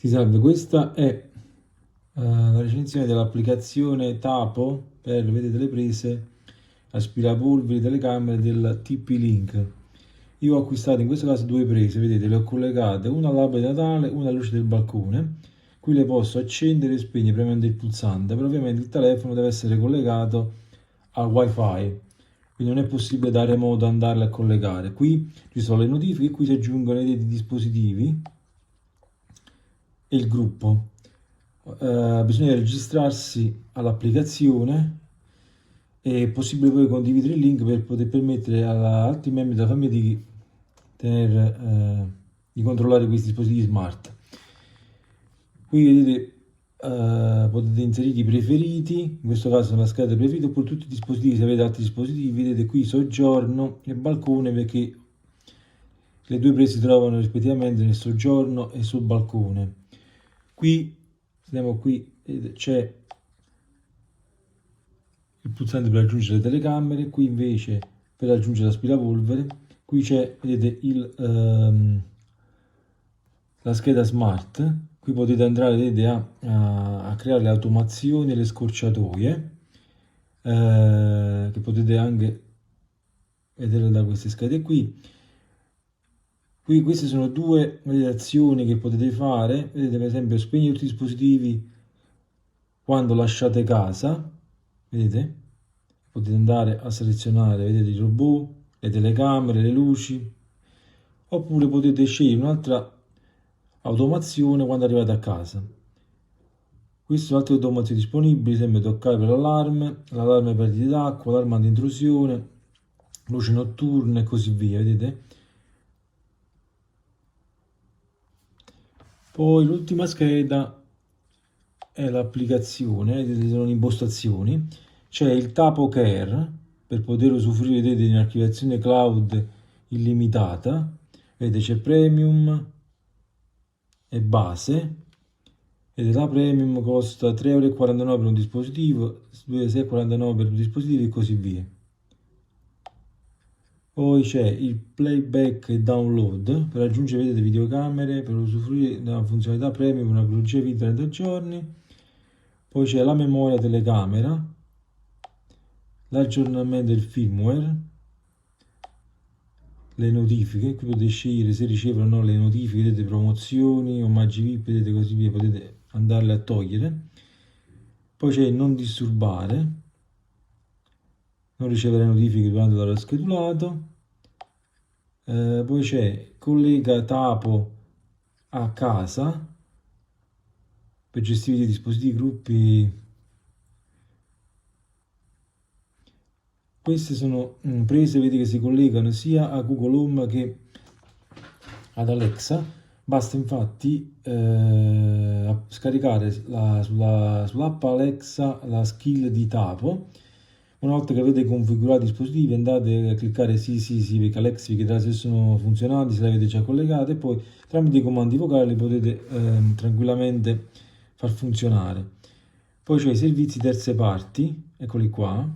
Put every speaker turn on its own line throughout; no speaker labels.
Sì, salve, questa è la recensione dell'applicazione Tapo per, vedete, le prese aspirapolveri telecamere del TP-Link. Io ho acquistato in questo caso due prese, vedete, le ho collegate, una all'albero di Natale, una alla luce del balcone. Qui le posso accendere e spegnere premendo il pulsante, però ovviamente il telefono deve essere collegato al wifi, quindi non è possibile da remoto andarle a collegare. Qui ci sono le notifiche, qui si aggiungono i dispositivi e il gruppo. Bisogna registrarsi all'applicazione e è possibile poi condividere il link per poter permettere ad altri membri della famiglia di controllare questi dispositivi smart. Qui vedete, potete inserire i preferiti, in questo caso sono la scheda preferiti, oppure tutti i dispositivi. Se avete altri dispositivi, vedete qui soggiorno e balcone, perché le due prese si trovano rispettivamente nel soggiorno e sul balcone. Qui, andiamo qui, c'è il pulsante per aggiungere le telecamere, qui invece per aggiungere l'aspirapolvere, qui c'è, vedete, la scheda smart, qui potete andare, vedete, a creare le automazioni e le scorciatoie, che potete anche vedere da queste schede qui. Qui queste sono due azioni che potete fare, vedete, per esempio spegnere tutti i dispositivi quando lasciate casa, vedete, potete andare a selezionare, vedete, il robot, le telecamere, le luci, oppure potete scegliere un'altra automazione quando arrivate a casa. Queste sono altre automazioni disponibili, sempre toccare per l'allarme perdita d'acqua, l'allarme antintrusione, luce notturna e così via, vedete. Poi l'ultima scheda è l'applicazione, vedete, sono le impostazioni. C'è il Tapo Care per poter usufruire, vedete, di un'archiviazione cloud illimitata. Vedete, c'è premium e base. Vedete, la premium costa 3,49 € per un dispositivo, 6,49 € per un dispositivo e così via. Poi c'è il playback e download per aggiungere, vedete, videocamere per usufruire della funzionalità premium una cronologia di 30 giorni. Poi c'è la memoria telecamera, l'aggiornamento del firmware, le notifiche, qui potete scegliere se ricevere o no le notifiche, vedete, promozioni, omaggi VIP, vedete, così via, potete andarle a togliere. Poi c'è il non disturbare, non ricevere notifiche durante l'ora schedulato. Poi c'è collega Tapo a casa per gestire i dispositivi gruppi. Queste sono prese, vedete, che si collegano sia a Google Home che ad Alexa. Basta infatti scaricare sull'app Alexa la skill di Tapo. Una volta che avete configurato i dispositivi andate a cliccare sì perché Alexa vi chiederà se sono funzionanti, se le avete già collegate, e poi tramite i comandi vocali potete tranquillamente far funzionare. Poi c'è i servizi terze parti, eccoli qua,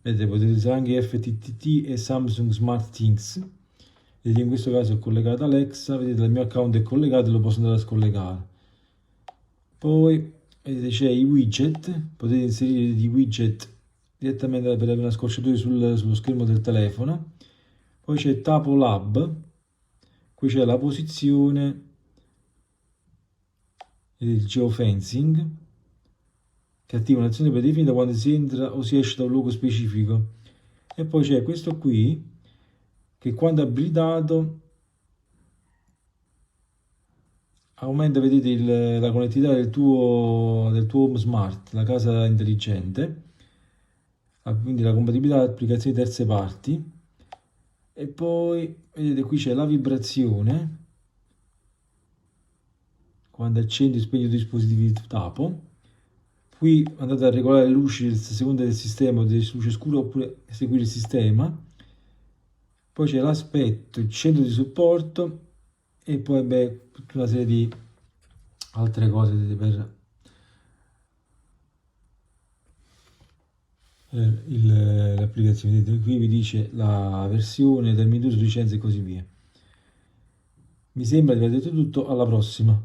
vedete, potete usare anche FTTT e Samsung SmartThings. Vedete, in questo caso ho collegato Alexa, vedete il mio account è collegato e lo posso andare a scollegare. Poi vedete c'è i widget, potete inserire dei widget direttamente per avere una scorciatoia sullo schermo del telefono. Poi c'è Tapo Lab, qui c'è la posizione, il geofencing, che attiva un'azione predefinita quando si entra o si esce da un luogo specifico. E poi c'è questo qui, che quando abilitato aumenta, vedete, la connettività del tuo home smart, la casa intelligente, quindi la compatibilità di applicazioni terze parti. E poi vedete qui c'è la vibrazione quando accendi e spegni i dispositivi Tapo. Qui andate a regolare le luci a seconda del sistema, delle luci scure, oppure seguire il sistema. Poi c'è l'aspetto, il centro di supporto e poi tutta una serie di altre cose per l'applicazione. Vedete, qui vi dice la versione, terminatura, licenza e così via. Mi sembra di aver detto tutto, alla prossima.